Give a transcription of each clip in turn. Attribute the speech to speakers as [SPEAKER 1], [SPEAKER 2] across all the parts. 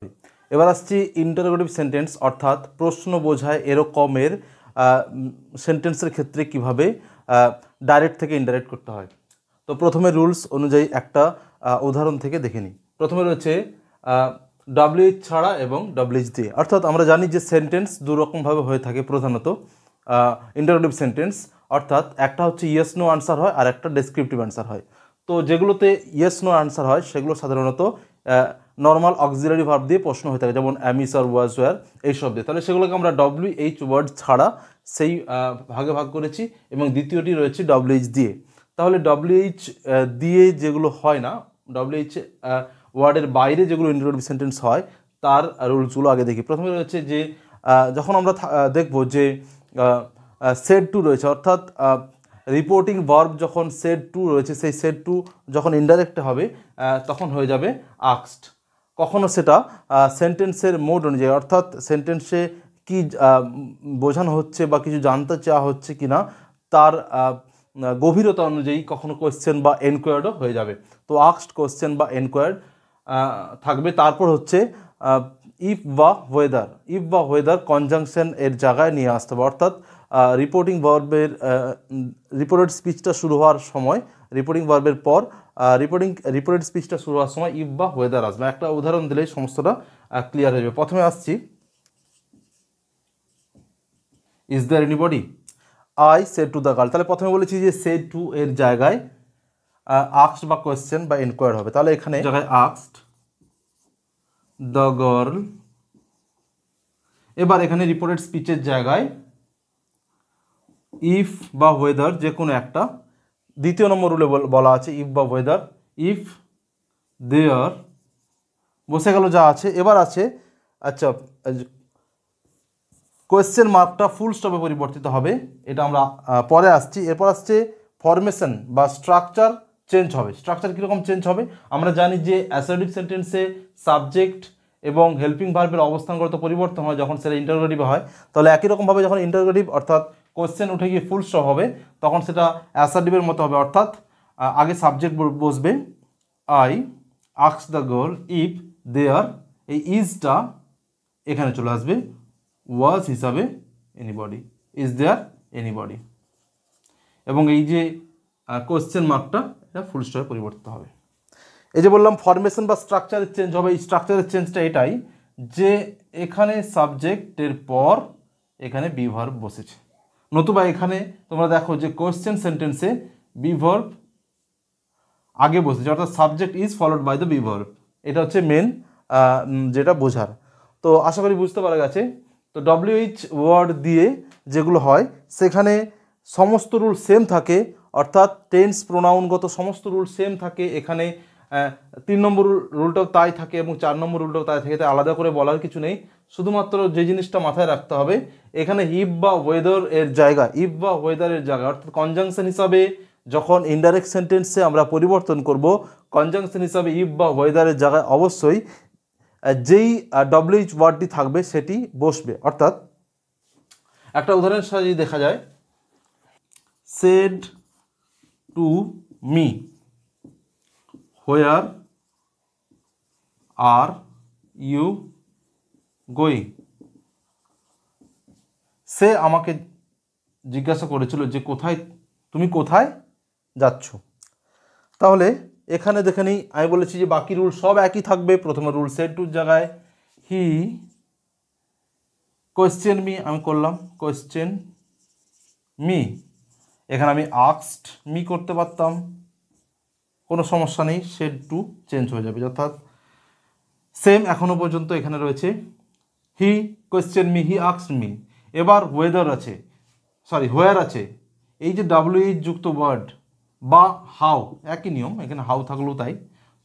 [SPEAKER 1] এবার আসছি interrogative sentence, অর্থাৎ প্রশ্ন বোঝায় এরকমের সেন্টেন্সের ক্ষেত্রে কিভাবে ডাইরেক্ট থেকে ইনডাইরেক্ট করতে হয়। তো প্রথমে রুলস অনুযায়ী একটা উদাহরণ থেকে দেখে নিই। প্রথমে রয়েছে ডব্লিউএইচ ছাড়া এবং ডব্লিউএইচ দিয়ে। অর্থাৎ আমরা জানি যে সেন্টেন্স দুরকমভাবে হয়ে থাকে প্রধানত ইন্টারোগেটিভ সেন্টেন্স, অর্থাৎ একটা হচ্ছে ইয়েস নো আনসার হয় আর একটা ডেসক্রিপটিভ আনসার হয়। তো যেগুলোতে ইয়েস নো আনসার হয় সেগুলো সাধারণত নর্মাল অক্সিলারি ভার্ব দিয়ে প্রশ্ন হয়ে থাকে, যেমন অ্যামিস আর ওয়াজ ওয়ার এইসব দিয়ে। তাহলে সেগুলোকে আমরা ডব্লিউএইচ ওয়ার্ড ছাড়া সেই ভাগে ভাগ করেছি, এবং দ্বিতীয়টি রয়েছে ডব্লিউএইচ দিয়ে। তাহলে ডব্লিউএইচ দিয়ে যেগুলো হয় না, ডব্লিউএইচ ওয়ার্ডের বাইরে যেগুলো ইন্টারোগেটিভ সেন্টেন্স হয় তার রুলসগুলো আগে দেখি। প্রথমে রয়েছে যে যখন আমরা দেখব যে সেড টু রয়েছে, অর্থাৎ রিপোর্টিং ভার্ব যখন সেড টু রয়েছে, সেই সেড টু যখন ইনডাইরেক্ট হবে তখন হয়ে যাবে আক্সড। কখনো সেটা সেন্টেন্সের মোড অনুযায়ী, অর্থাৎ সেন্টেন্সে কি বোঝানো হচ্ছে বা কিছু জানতে চাওয়া হচ্ছে কি না তার গভীরতা অনুযায়ী কখনো কোয়েশ্চেন বা এনকোয়ার্ডও হয়ে যাবে। তো আক্সড, কোয়েশ্চেন বা এনকোয়ার্ড থাকবে। তারপর হচ্ছে ইফ বা ওয়েদার। ইফ বা ওয়েদার কনজাংশন এর জায়গায় নিয়ে আসতে হবে, অর্থাৎ রিপোর্টিং ভার্বের রিপোর্টেড স্পিচটা শুরু হওয়ার সময়, রিপোর্টিং ভার্বের পর রিপোর্টেড স্পিচটা শুরু হওয়ার সময় ইফ বা ওয়েদার আসবে। একটা উদাহরণ দিলেই সমস্তটা ক্লিয়ার হয়ে যাবে। প্রথমে আসছি, is there anybody, I said to the girl. তাহলে প্রথমে বলেছি যে সেড টু এর জায়গায় আস্কড বা কোয়েশ্চেন বা এনকোয়ার হবে। তাহলে এখানে জায়গায় আস্কড দ্য গার্ল। এবার এখানে রিপোর্টেড স্পিচের জায়গায় ইফ বা ওয়েদার যে কোনো একটা। দ্বিতীয় নম্বর রুলে বলা আছে ইফ বা ওয়েদার, ইফ দেয়ার বসে গেল যা আছে। এবার আছে আচ্ছা কোয়েশ্চেন মার্কটা ফুল স্টপে পরিবর্তিত হবে, এটা আমরা পরে আসছি। এরপর আসছে ফরমেশন বা স্ট্রাকচার চেঞ্জ হবে। স্ট্রাকচার কীরকম চেঞ্জ হবে? আমরা জানি যে অ্যাসার্টিভ সেন্টেন্সে সাবজেক্ট এবং হেল্পিং ভার্বের অবস্থানগত পরিবর্তন হয় যখন সেটা ইন্টারোগেটিভ হয়। তাহলে একই রকমভাবে যখন ইন্টারোগেটিভ অর্থাৎ কোয়েশ্চেন উঠে গিয়ে ফুল স্টপ হবে তখন সেটা অ্যাসার্টিভের মতো হবে, অর্থাৎ আগে সাবজেক্ট বসবে I ask the girl if there, এই ইজটা এখানে চলে আসবে ওয়াজ হিসাবে এনিবডি, ইজ দেয়ার এনিবডি, এবং এই যে কোয়েশ্চেন মার্কটা এটা ফুল স্টপে পরিবর্তিত হবে। এই যে বললাম ফরমেশন বা স্ট্রাকচারের চেঞ্জ হবে, এই স্ট্রাকচারের চেঞ্জটা এটাই যে এখানে সাবজেক্টের পর এখানে বি ভার্ব বসেছে, নতুবা এখানে তোমরা দেখো যে কোয়েশ্চেন সেন্টেন্সে বি ভার্ব আগে বসেছে, অর্থাৎ subject is followed by the be verb. এটা হচ্ছে মেন যেটা বোঝার। তো আশা করি বুঝতে পারা গেছে। তো ডব্লিউএইচ ওয়ার্ড দিয়ে যেগুলো হয় সেখানে সমস্ত রুল সেম থাকে, অর্থাৎ টেন্স প্রোনাউনগত সমস্ত রুল সেম থাকে। এখানে 3 নম্বর রুলটাও তাই থাকে এবং 4 নম্বর রুলটাও তাই থাকে, তাই আলাদা করে বলার কিছু নেই। শুধুমাত্র যে জিনিসটা মাথায় রাখতে হবে এখানে ইফ বা ওয়েদার এর জায়গা, ইফ বা ওয়েদারের জায়গা অর্থাৎ কনজাংশন হিসাবে যখন ইনডাইরেক্ট সেন্টেন্সে আমরা পরিবর্তন করব, কনজাংশন হিসাবে ইফ বা ওয়েদারের জায়গায় অবশ্যই যেই ডব্লিউএইচ ওয়ার্ডটি থাকবে সেটি বসবে। অর্থাৎ একটা উদাহরণের সাহায্যে দেখা যায়, said to me where are you going. সে আমাকে জিজ্ঞাসা করেছিল যে তুমি কোথায় যাচ্ছ। তাহলে এখানে দেখে নিই, আমি বলেছি যে বাকি রুল সব একই থাকবে। প্রথমে রুল সেড টুর জায়গায় হি কোয়েশ্চেন মি, আমি করলাম কোয়েশ্চেন মি। এখানে আমি আস্কড মি করতে পারতাম, কোনো সমস্যা নেই, সেড টু চেঞ্জ হয়ে যাবে, অর্থাৎ সেম এখনো পর্যন্ত এখানে রয়েছে he question me, he asked me. এবার ওয়েদার আছে, সরি হোয়ার আছে, এই যে ডব্লিউএইচ যুক্ত ওয়ার্ড বা হাউ, একই নিয়ম, এখানে হাউ থাকলেও তাই,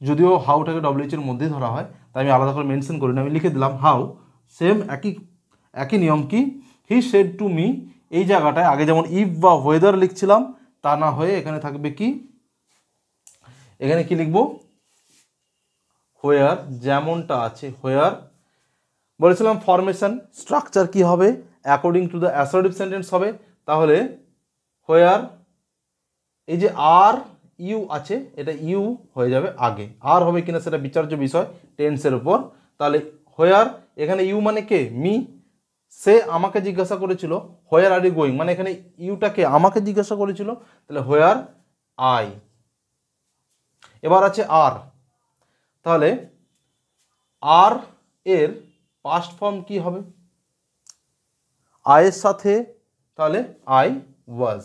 [SPEAKER 1] যদিও হাউটাকে ডব্লিউএইচ এর মধ্যেই ধরা হয় তাই আমি আলাদা করে মেনশন করি না, আমি লিখে দিলাম হাউ। সেম একই নিয়ম কি, হি সেড টু মি, এই জায়গাটায় আগে যেমন ইফ বা ওয়েদার লিখছিলাম তা না হয়ে এখানে থাকবে কি, এখানে কি লিখবো হোয়ার, যেমনটা আছে হোয়ার। বলেছিলাম ফরমেশন স্ট্রাকচার কি হবে, according to the assertive sentence হবে। তাহলে হোয়ার এই যে আর ইউ আছে এটা ইউ হয়ে যাবে আগে, আর হবে কিনা সেটা বিচার্য বিষয় টেন্সের উপর। তাহলে হোয়ার, এখানে ইউ মানে কে, মি, সে আমাকে জিজ্ঞাসা করেছিল হোয়ার আর ইউ গোয়িং, মানে এখানে ইউটাকে আমাকে জিজ্ঞাসা করেছিল, তাহলে হোয়ার আই। এবার আছে আর, তাহলে আর এর পাস্ট ফর্ম কি হবে, আয়ের সাথে, তাহলে I was,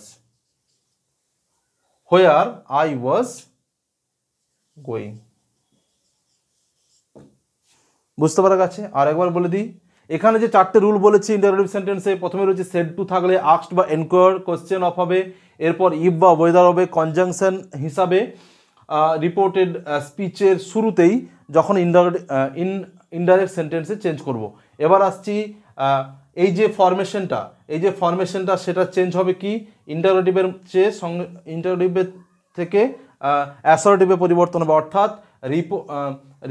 [SPEAKER 1] where I was going. বুঝতে পারা গেছে? আর একবার বলে দিই, এখানে যে চারটে রুল বলেছি ইন্টারোগেটিভ সেন্টেন্সে, প্রথমে রয়েছে সেড টু থাকলে আস্কড বা এনকোয়ার কোশ্চেন অফ হবে, এরপর ইফ বা ওয়েদার হবে, কনজাংশন হিসাবে রিপোর্টেড স্পিচের শুরুতেই যখন ইনডাইরেক্ট সেন্টেন্সে চেঞ্জ করব। এবার আসছি এই যে ফরমেশনটা সেটা চেঞ্জ হবে কি, ইন্টারোগেটিভের চেয়ে ইন্টারোগেটিভের থেকে অ্যাসার্টিভে পরিবর্তন হবে, অর্থাৎ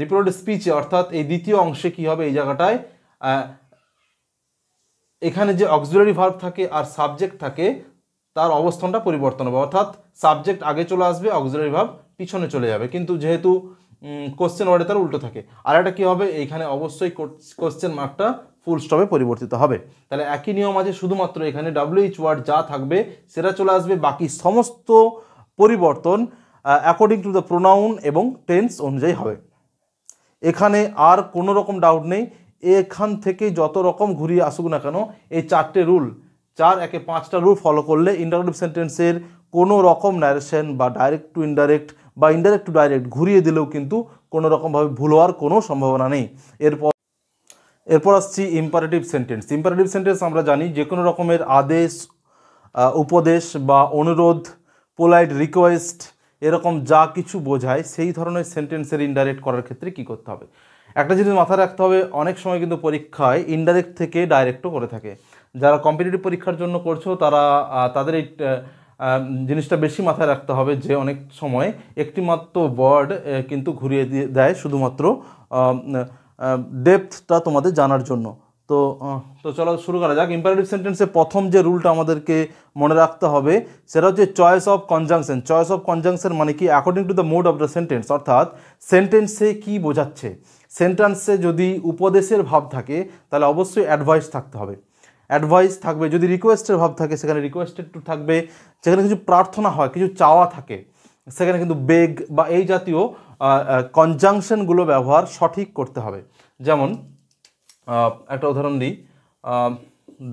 [SPEAKER 1] রিপোর্টেড স্পিচে, অর্থাৎ এই দ্বিতীয় অংশে কি হবে, এই জায়গাটায় এখানে যে অক্সিলারি ভার্ব থাকে আর সাবজেক্ট থাকে তার অবস্থানটা পরিবর্তন হবে, অর্থাৎ সাবজেক্ট আগে চলে আসবে, অক্সিলারি ভার্ব পিছনে চলে যাবে, কিন্তু যেহেতু কোশ্চেন ওয়ার্ডে তার উল্টো থাকে। আর একটা কী হবে, এইখানে অবশ্যই কোশ্চেন মার্কটা ফুল স্টপে পরিবর্তিত হবে। তাহলে একই নিয়ম আছে, শুধুমাত্র এখানে WH ওয়ার্ড যা থাকবে সেটা চলে আসবে, বাকি সমস্ত পরিবর্তন অ্যাকর্ডিং টু দ্য প্রোনাউন এবং টেন্স অনুযায়ী হবে। এখানে আর কোনো রকম ডাউট নেই, এখান থেকে যত রকম ঘুরিয়ে আসুক না কেন, এই চারটে রুল, 4 একে 5টা রুল ফলো করলে ইন্টারোগেটিভ সেন্টেন্সের কোনো রকম ন্যারেশন বা ডাইরেক্ট টু ইনডাইরেক্ট বা ইনডাইরেক্ট টু ডাইরেক্ট ঘুরিয়ে দিলেও কিন্তু কোনো রকমভাবে ভুল হওয়ার কোনো সম্ভাবনা নেই। এরপর আসছি ইম্পারেটিভ সেন্টেন্স। ইম্পারেটিভ সেন্টেন্স আমরা জানি যে কোনো রকমের আদেশ, উপদেশ বা অনুরোধ, পোলাইট রিকোয়েস্ট, এরকম যা কিছু বোঝায় সেই ধরনের সেন্টেন্সের ইনডাইরেক্ট করার ক্ষেত্রে কী করতে হবে। একটা জিনিস মাথায় রাখতে হবে, অনেক সময় কিন্তু পরীক্ষায় ইনডাইরেক্ট থেকে ডাইরেক্টও করে থাকে। যারা কম্পিটিটিভ পরীক্ষার জন্য করছো তারা তাদের এই জিনিসটা বেশি মাথায় রাখতে হবে যে অনেক সময় একটি মাত্র ওয়ার্ড কিন্তু ঘুরিয়ে দিয়ে দেয় শুধুমাত্র ডেপথটা তোমাদের জানার জন্য। তো চলো শুরু করা যাক। ইম্পারেটিভ সেন্টেন্সে প্রথম যে রুলটা আমাদেরকে মনে রাখতে হবে সেটা হচ্ছে choice of conjunction. Choice of conjunction মানে কি, according to the mood of the sentence, অর্থাৎ সেন্টেন্সে কি বোঝাচ্ছে। সেন্টেন্সে যদি উপদেশের ভাব থাকে তাহলে অবশ্যই অ্যাডভাইস থাকতে হবে, অ্যাডভাইস থাকবে। যদি রিকোয়েস্টের ভাব থাকে সেখানে রিকোয়েস্টেড টু থাকবে। যেখানে কিছু প্রার্থনা হয়, কিছু চাওয়া থাকে, সেখানে কিন্তু বেগ বা এই জাতীয় কনজাংশনগুলো ব্যবহার সঠিক করতে হবে। যেমন একটা উদাহরণ দিই,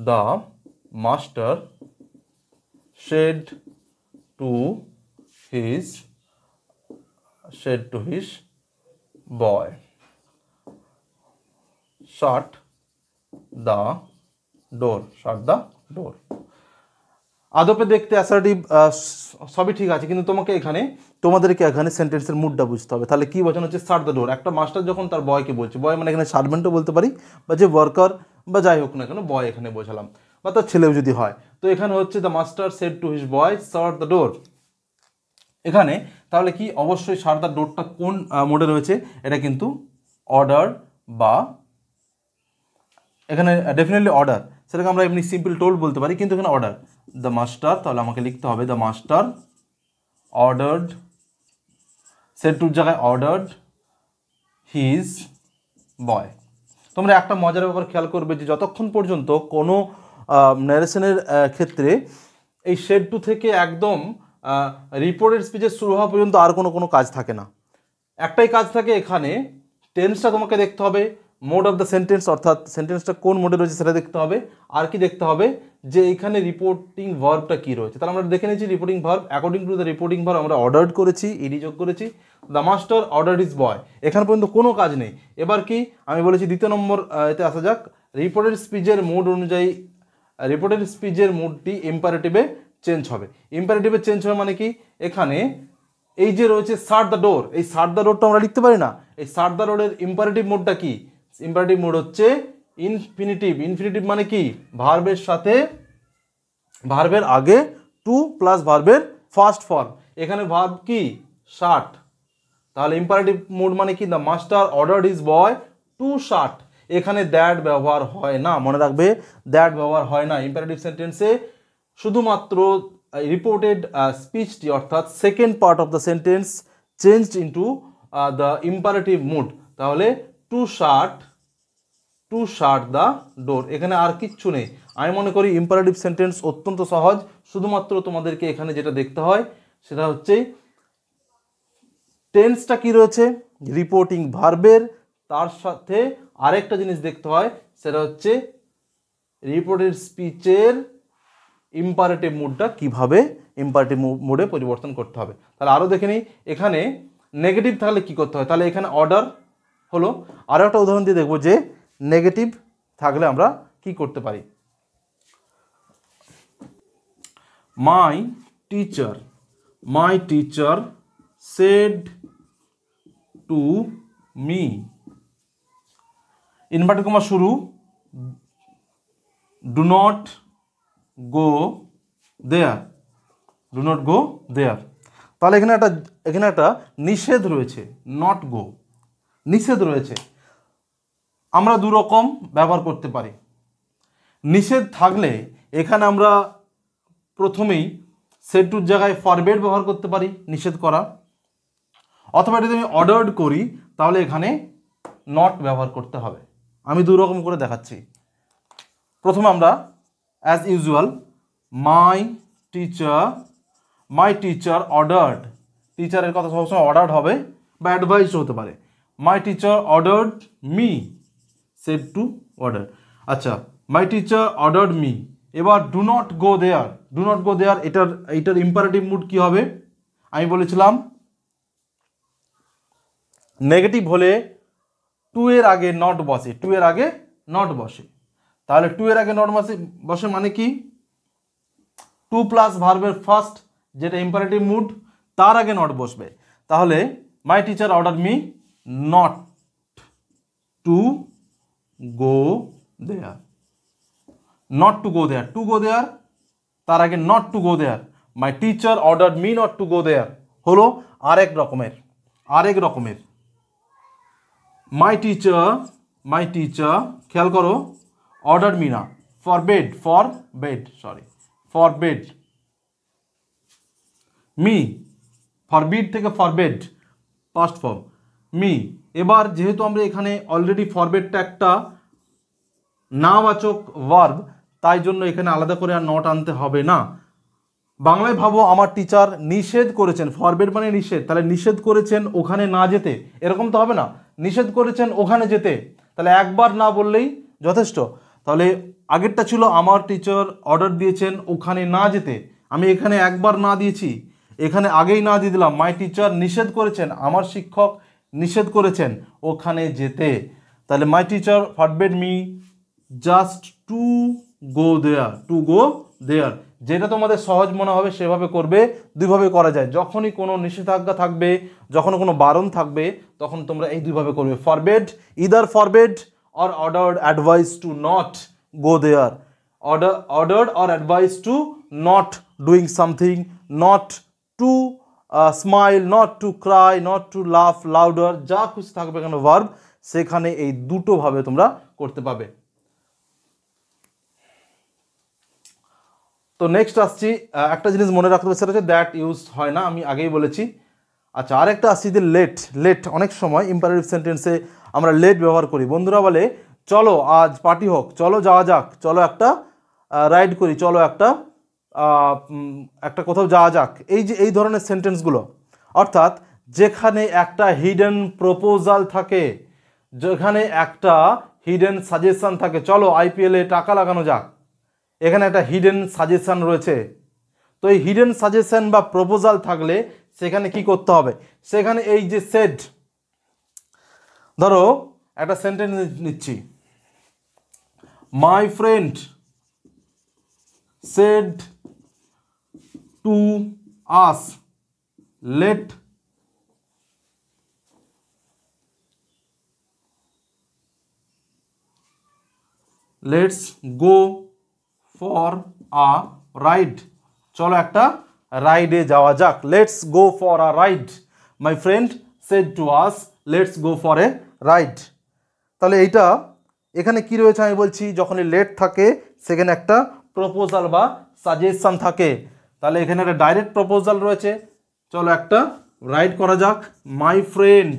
[SPEAKER 1] the master said to his boy shut the door, আদপে দেখতে অ্যাসার্টিভ সবই ঠিক আছে, কিন্তু তোমাদেরকে এখানে সেন্টেন্সের মুডটা বুঝতে হবে। তাহলে কি বোঝানো হচ্ছে, শাট দ্য ডোর। একটা মাস্টার যখন তার বয়কে বলছে, বয় মানে এখানে সার্ভেন্টও বলতে পারি বা যে ওয়ার্কার বা যাই হোক না কেন, বয় এখানে বোঝালাম, বা তার ছেলেও যদি হয়। তো এখানে হচ্ছে the master said to his boy shut the door. এখানে তাহলে কি, অবশ্যই শাট দ্য ডোরটা কোন মোডে রয়েছে, এটা কিন্তু অর্ডার, বা এখানে ডেফিনেটলি অর্ডার, সেটাকে আমরা এমনি সিম্পল টোল্ড বলতে পারি, কিন্তু এখানে অর্ডার। দ্য মাস্টার, তাহলে আমাকে লিখতে হবে দ্য মাস্টার অর্ডার্ড, সেড টুর জায়গায় অর্ডার্ড হিজ বয়। তোমরা একটা মজার ব্যাপার খেয়াল করবে যে যতক্ষণ পর্যন্ত কোনো ন্যারেশনের ক্ষেত্রে এই সেড টু থেকে একদম রিপোর্টেড স্পিচের শুরু হওয়া পর্যন্ত আর কোনো কাজ থাকে না। একটাই কাজ থাকে, এখানে টেন্সটা তোমাকে দেখতে হবে, মোড অফ দ্য সেন্টেন্স, অর্থাৎ সেন্টেন্সটা কোন মোডে রয়েছে সেটা দেখতে হবে, আর কি দেখতে হবে যে এখানে রিপোর্টিং ভার্বটা কী রয়েছে। তাহলে আমরা দেখে নিয়েছি reporting verb, according to the reporting verb আমরা অর্ডার্ড করেছি, ইডি যোগ করেছি, দ্য মাস্টার অর্ডার্ড হিজ বয়, এখানে পর্যন্ত কোনো কাজ নেই। এবার কি আমি বলেছি, দ্বিতীয় নম্বর এতে আসা যাক, রিপোর্টেড স্পিচের মুড অনুযায়ী রিপোর্টেড স্পিচের মুডটি ইম্পারেটিভে চেঞ্জ হবে। ইম্পারেটিভে চেঞ্জ হবে মানে কি, এখানে এই যে রয়েছে শাট দ্য ডোর, এই শাট দ্য ডোরটা আমরা লিখতে পারি না, এই শাট দ্য ডোরের ইম্পারেটিভ মোডটা কি, ইম্পারেটিভ মোড হচ্ছে ইনফিনিটিভ। ইনফিনিটিভ মানে কি, ভার্বের সাথে ভার্বের আগে টু প্লাস ভার্বের ফার্স্ট ফর্ম, এখানে ভার্ব কি শাট, তাহলে ইম্পারেটিভ মোড মানে কি, the master ordered his boy two শাট, এখানে দ্যাট ব্যবহার হয় না, মনে রাখবে দ্যাট ব্যবহার হয় না। ইম্পারেটিভ সেন্টেন্সে শুধুমাত্র রিপোর্টেড স্পিচটি, অর্থাৎ second part of the sentence changed into the imperative mood. তাহলে to shut to shut the door. এখানে আর কিচ্ছু নেই। আমি মনে করি ইম্পারেটিভ সেন্টেন্স অত্যন্ত সহজ, শুধুমাত্র তোমাদেরকে এখানে যেটা দেখতে হয় সেটা হচ্ছে টেন্সটা কি রয়েছে, রিপোর্টিং ভার্বের, তার সাথে আরেকটা জিনিস দেখতে হয় সেটা হচ্ছে রিপোর্টেড স্পিচের ইম্পারেটিভ মুডটা কিভাবে ইম্পারেটিভ মুডে পরিবর্তন করতে হবে। তাহলে আরও দেখে নিই, এখানে নেগেটিভ থাকলে কি করতে হয়। তাহলে এখানে অর্ডার হলো। আরও একটা উদাহরণ দিয়ে দেখবো যে নেগেটিভ থাকলে আমরা কি করতে পারি। My teacher said to me, inverted comma শুরু, ডু নট গো দেয়ার, তাহলে এখানে একটা নিষেধ রয়েছে, নট গো, নিষেধ রয়েছে। আমরা দু রকম ব্যবহার করতে পারি। নিষেধ থাকলে এখানে আমরা প্রথমেই সেড টুর জায়গায় ফরবেড ব্যবহার করতে পারি, নিষেধ করা, অথবা যদি আমি অর্ডার্ড করি তাহলে এখানে নট ব্যবহার করতে হবে। আমি দু রকম করে দেখাচ্ছি। প্রথমে আমরা as usual my teacher ordered, টিচারের কথা সবসময় অর্ডার্ড হবে বা অ্যাডভাইসড হতে পারে। My teacher ordered me, said to order. আচ্ছা, মাই টিচার অর্ডার্ড মি। এবার ডু নট গো দেয়ার, এটার ইম্পারেটিভ মুড কি হবে? আমি বলেছিলাম নেগেটিভ হলে টু এর আগে নট বসে, তাহলে টু এর আগে নট বসে মানে কি, টু প্লাস ভার্বের ফার্স্ট যেটা ইম্পারেটিভ মুড তার আগে নট বসবে। তাহলে my teacher order me not to go there, to go there তার আগে not to go there. My teacher order me not to go there হলো আরেক রকমের। মাই টিচার খেয়াল করো, অর্ডার মি না, ফরবেড মি, ফরবিড থেকে ফরবেড পাস্ট ফর্ম মি। এবার যেহেতু আমরা এখানে অলরেডি ফরবেডটা একটা নাবাচক ভার্ব, তাই জন্য এখানে আলাদা করে আর নট আনতে হবে না। বাংলায় ভাবো আমার টিচার নিষেধ করেছেন, ফরবেড মানে নিষেধ, তাহলে নিষেধ করেছেন ওখানে না যেতে, এরকম তো হবে না, নিষেধ করেছেন ওখানে যেতে, তাহলে একবার না বললেই যথেষ্ট। তাহলে আগেরটা ছিল আমার টিচার অর্ডার দিয়েছেন ওখানে না যেতে, আমি এখানে একবার না দিয়েছি, এখানে আগেই না দিয়ে দিলাম। মাই টিচার নিষেধ করেছেন, আমার শিক্ষক নিষেধ করেছেন ওখানে যেতে, তাহলে my teacher forbade me just to go there. যেটা তোমাদের সহজ মনে হবে সেভাবে করবে, দুইভাবে করা যায়। যখনই কোনো নিষেধাজ্ঞা থাকবে, যখন কোনো বারণ থাকবে, তখন তোমরা এই দুইভাবে করবে, forbade, either forbade or ordered advice to not go there, ordered or advised to not doing something, not to smile, not to cry, not to laugh louder, যা খুশি থাকবে কেন ভার্ব, সেখানে এই দুটো ভাবে তোমরা করতে পাবে। তো নেক্সট আসছি, একটা জিনিস মনে রাখতে হবে সেটা হচ্ছে দ্যাট ইউজ হয় না, আমি আগেই বলেছি। আচ্ছা, আরেকটা আসছি যে লেট। অনেক সময় ইম্পারেটিভ সেন্টেন্সে আমরা লেট ব্যবহার করি। বন্ধুরা বলে চলো আজ পার্টি হোক, চলো যাওয়া যাক, চলো একটা রাইড করি, চলো একটা কোথাও যাওয়া যাক, এই ধরনের সেন্টেন্সগুলো, অর্থাৎ যেখানে একটা হিডেন প্রপোজাল থাকে, যেখানে একটা হিডেন সাজেশন থাকে, চলো আইপিএলে টাকা লাগানো যাক, এখানে একটা হিডেন সাজেশন রয়েছে। তো এই হিডেন সাজেশন বা প্রপোজাল থাকলে সেখানে কি করতে হবে, সেখানে এই যে সেড, ধরো একটা সেন্টেন্স নিচ্ছি, my friend said to us let's go for a ride, চলো একটা রাইডে যাওয়া যাক, let's go for a ride. My friend said to us let's go for a ride. তাহলে এইটা এখানে কি রয়েছে আমি বলছি, যখনই লেট থাকে সেখানে একটা প্রপোজাল বা সাজেশন থাকে, তাহলে এখানে একটা ডাইরেক্ট প্রপোজাল রয়েছে, চলো একটা রাইড করা যাক। মাই ফ্রেন্ড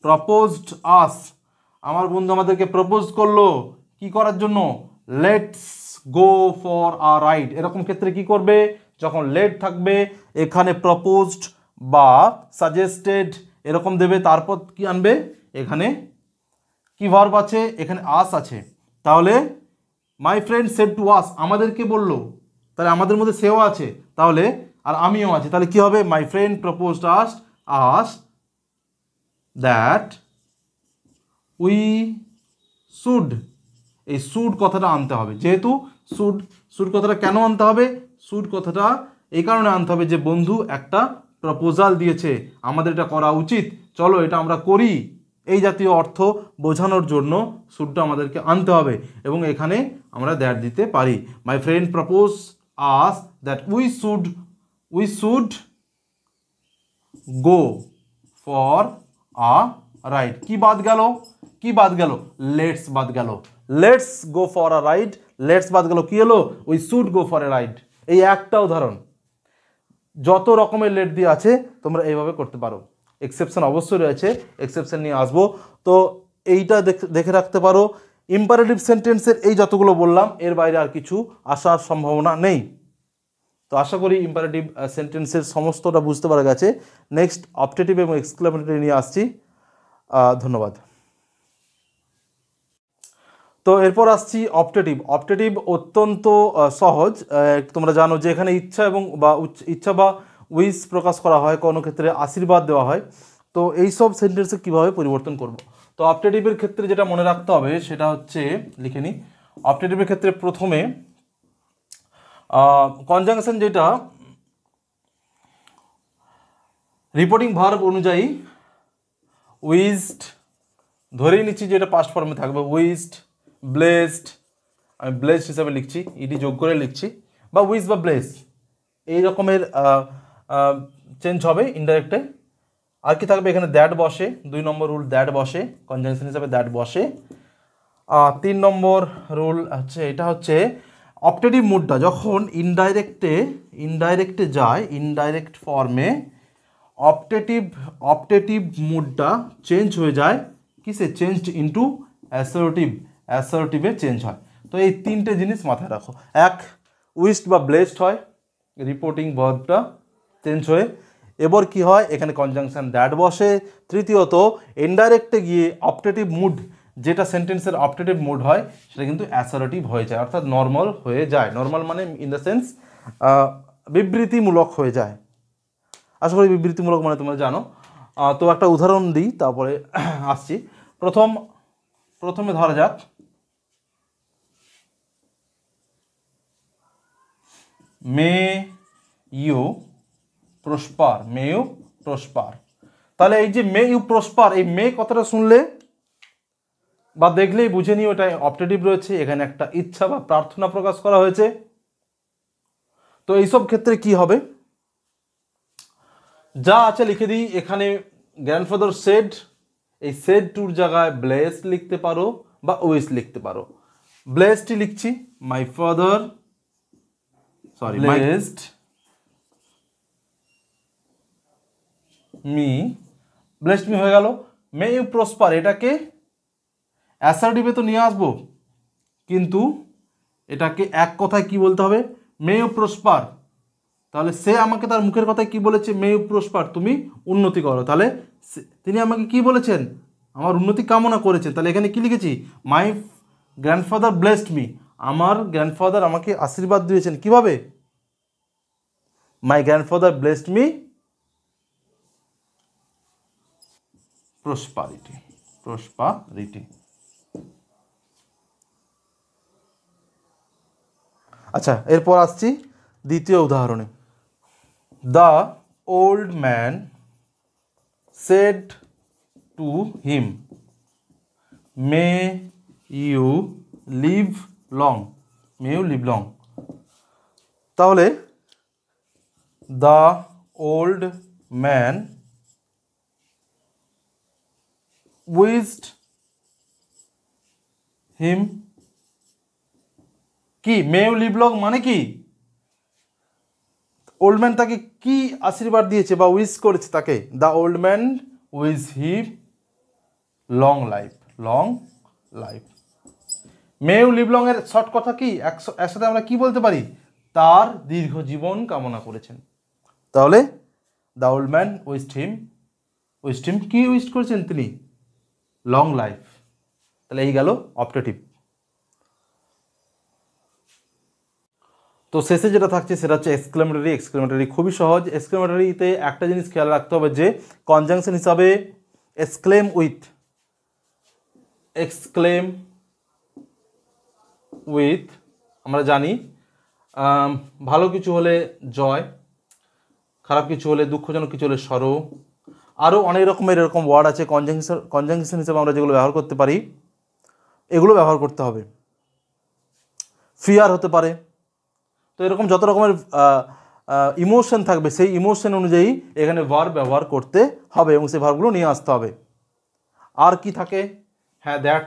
[SPEAKER 1] প্রপোজড আস, আমার বন্ধু আমাদেরকে প্রপোজ করলো কি করার জন্য, let's go for a ride. এরকম ক্ষেত্রে কি করবে, যখন লেট থাকবে এখানে প্রপোজড বা সাজেস্টেড এরকম দেবে, তারপর কি আনবে, এখানে কি ভার্ব আছে, এখানে আস আছে। তাহলে my friend said to us, আমাদেরকে বললো, তাহলে আমাদের মধ্যে সেও আছে, তাহলে আর আমিও আছে, তাহলে কি হবে, my friend proposed us that we should, এই শুড কথাটা আনতে হবে, যেহেতু শুড কথাটা কেন আনতে হবে, শুড কথাটা এই কারণে আনতে হবে যে বন্ধু একটা প্রপোজাল দিয়েছে, আমাদের এটা করা উচিত, চলো এটা আমরা করি, এই জাতীয় অর্থ বোঝানোর জন্য শুডটা আমাদেরকে আনতে হবে, এবং এখানে আমরা দ্যাট দিতে পারি। My friend propose us that we should go for a ride. কি বাদ গেল, লেটস বাদ গেল, let's go for a ride, let's বাদ গেল, কি এলো, we should go for a ride. এই একটা উদাহরণ, যত রকমের লেট দিয়ে আছে তোমরা এইভাবে করতে পারো, এক্সেপশন অবশ্যই রয়েছে, এক্সেপশন নিয়ে আসবো। তো এইটা দেখে রাখতে পারো, ইম্পারেটিভ সেন্টেন্সের এই যতগুলো বললাম এর বাইরে আর কিছু আসার সম্ভাবনা নেই। তো আশা করি ইম্পারেটিভ সেন্টেন্সের সমস্তটা বুঝতে পারা গেছে। নেক্সট অপটেটিভ এবং এক্সক্লেমেটরি নিয়ে আসছি। ধন্যবাদ। তো এরপর আসছি অপটেটিভ। অপটেটিভ অত্যন্ত সহজ, তোমরা জানো যে এখানে ইচ্ছা বা উইশ প্রকাশ করা হয়, কোনো ক্ষেত্রে আশীর্বাদ দেওয়া হয়। তো এই সব সেন্টেন্সে কীভাবে পরিবর্তন করব, তো অপটেটিভের ক্ষেত্রে যেটা মনে রাখতে হবে সেটা হচ্ছে, লিখে নিই। অপটেটিভের ক্ষেত্রে প্রথমে কনজাংশন যেটা রিপোর্টিং ভার্ব অনুযায়ী উইজড, ধরেই নিচ্ছি যে এটা পাস্ট ফর্মে থাকবে, উইজড, ব্লেসড, আমি ব্লেসড হিসাবে লিখছি, ইডি যোগ করে লিখছি, বা উইজ বা ব্লেস এই রকমের চেঞ্জ হবে ইনডাইরেক্টে। আর কি থাকবে, এখানে দ্যাট বসে, 2 নম্বর রুল দ্যাট বসে, কনজাংশন হিসাবে দ্যাট বসে। 3 নম্বর রুল হচ্ছে, এটা হচ্ছে অপটেটিভ মুডটা যখন ইনডাইরেক্টে যায়, ইনডাইরেক্ট ফর্মে অপটেটিভ মুডটা চেঞ্জ হয়ে যায় কিসে, চেঞ্জড ইনটু অ্যাসার্টিভে চেঞ্জ হয়। তো এই 3টে জিনিস মাথায় রাখো, এক উইশড বা ব্লেসড হয়, রিপোর্টিং ভার্বটা চেঞ্জ হয়ে, এবার কি হয়, এখানে কনজাংশন দ্যাট বসে। তৃতীয়ত ইনডাইরেক্টে গিয়ে অপটেটিভ মুড, যেটা সেন্টেন্সের অপটেটিভ মুড হয় সেটা কিন্তু অ্যাসার্টিভ হয়ে যায়, অর্থাৎ নর্মাল হয়ে যায়। নর্মাল মানে ইন দ্য সেন্স বিবৃতিমূলক হয়ে যায়। আশা করি বিবৃতিমূলক মানে তোমরা জানো। তো একটা উদাহরণ দিই, তারপরে আসছি। প্রথমে ধরা যাক, মে ইউ প্রসপার, তাহলে এই যে মে ইউ প্রসপার, এই মে কথাটা শুনলে বা দেখলেই বুঝে নিও এটা অপটেটিভ রয়েছে, এখানে একটা ইচ্ছা বা প্রার্থনা প্রকাশ করা হয়েছে। তো এইসব ক্ষেত্রে কি হবে, যা আছে লিখে দিই। এখানে গ্র্যান্ডফাদার সেড, এই সেড টুর জায়গায় ব্লেসড লিখতে পারো বা উইশ লিখতে পারো। ব্লেসড লিখছি, মাই ফাদার ব্লেসড মি হয়ে গেল। মে ইউ প্রসপার, এটাকে অ্যাসার্টিভে তো নিয়ে আসবো, কিন্তু এটাকে এক কথায় কি বলতে হবে, মে ইউ প্রসপার। তাহলে সে আমাকে তার মুখের কথায় কি বলেছে, মে ইউ প্রসপার, তুমি উন্নতি করো। তাহলে তিনি আমাকে কি বলেছেন, আমার উন্নতি কামনা করেছেন। তাহলে এখানে কি লিখেছি, মাই গ্র্যান্ডফাদার ব্লেসড মি, আমার গ্র্যান্ডফাদার আমাকে আশীর্বাদ দিয়েছেন, কিভাবে, my grandfather blessed me prosperity. আচ্ছা, এরপর আসছি দ্বিতীয় উদাহরণে। The old man said to him, may you live long. তাহলে the old man wished him, কি মে ইউ লিভ লং মানে কি, ওল্ড ম্যান তাকে কি আশীর্বাদ দিয়েছে বা উইশ করেছে তাকে, the old man wish long life, long life. May you live long এর শর্ট কথা কি, একসাথে আমরা কি বলতে পারি, তার দীর্ঘ জীবন কামনা করেছেন। তাহলে দ্য ওল্ড ম্যান উইশড হিম কি উইশড করেছেন তিনি, লং লাইফ। তাহলে এই গেল অপটেটিভ। তো শেষে যেটা থাকছে সেটা হচ্ছে এক্সক্লেমেটরি। এক্সক্লেমেটরি খুবই সহজ। এক্সক্লেমেটরিতে একটা জিনিস খেয়াল রাখতে হবে যে কনজাংশন হিসাবে এক্সক্লেম উইথ আমরা জানি ভালো কিছু হলে জয়, খারাপ কিছু হলে, দুঃখজনক কিছু হলে সরো, আরও অনেক রকমের এরকম ওয়ার্ড আছে কনজাংশন হিসেবে আমরা যেগুলো ব্যবহার করতে পারি, এগুলো ব্যবহার করতে হবে। ফিয়ার হতে পারে। তো এরকম যত রকমের ইমোশন থাকবে সেই ইমোশন অনুযায়ী এখানে ভার্ব ব্যবহার করতে হবে এবং সেই ভার্বগুলো নিয়ে আসতে হবে। আর কি থাকে, হ্যাঁ দ্যাট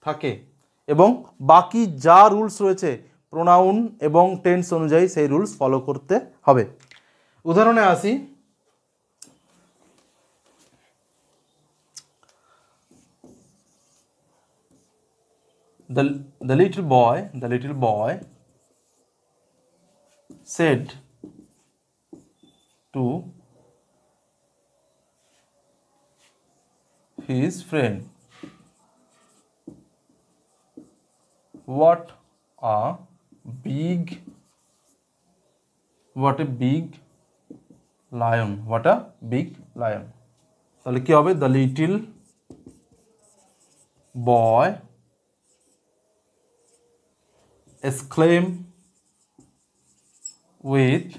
[SPEAKER 1] থাকে এবং বাকি যা রুলস রয়েছে প্রোনাউন এবং টেন্স অনুযায়ী সেই রুলস ফলো করতে হবে। উদাহরণে আসি, the little boy said to his friend, what a big lion, তাহলে কি হবে, the little boy exclaim with,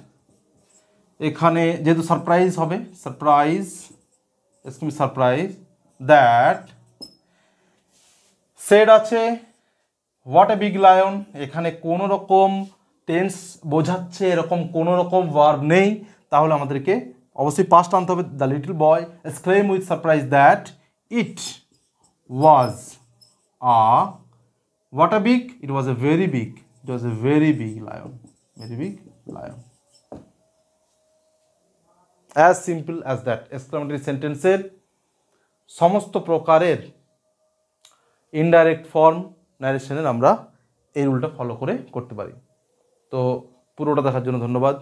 [SPEAKER 1] এখানে যেহেতু সারপ্রাইজ হবে, সারপ্রাইজ দ্যাট সেড আছে, হোয়াট এ বিগ লায়ন, এখানে কোনো রকম টেন্স বোঝাচ্ছে এরকম কোনো রকম ভার্ব নেই, তাহলে আমাদেরকে অবশ্যই পাস্ট আনতে হবে। The little boy exclaim with surprise that it was what a big, it was a very big lion, as simple as that। Exclamatory সেন্টেন্সের সমস্ত প্রকারের ইনডাইরেক্ট ফর্ম ন্যারেশনের আমরা এই রুলটা ফলো করে করতে পারি। তো পুরোটা দেখার জন্য ধন্যবাদ।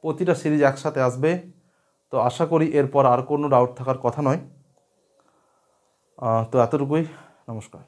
[SPEAKER 1] প্রতিটা সিরিজ একসাথে আসবে, তো আশা করি এরপর আর কোনো ডাউট থাকার কথা নয়। তো এতটুকুই, নমস্কার।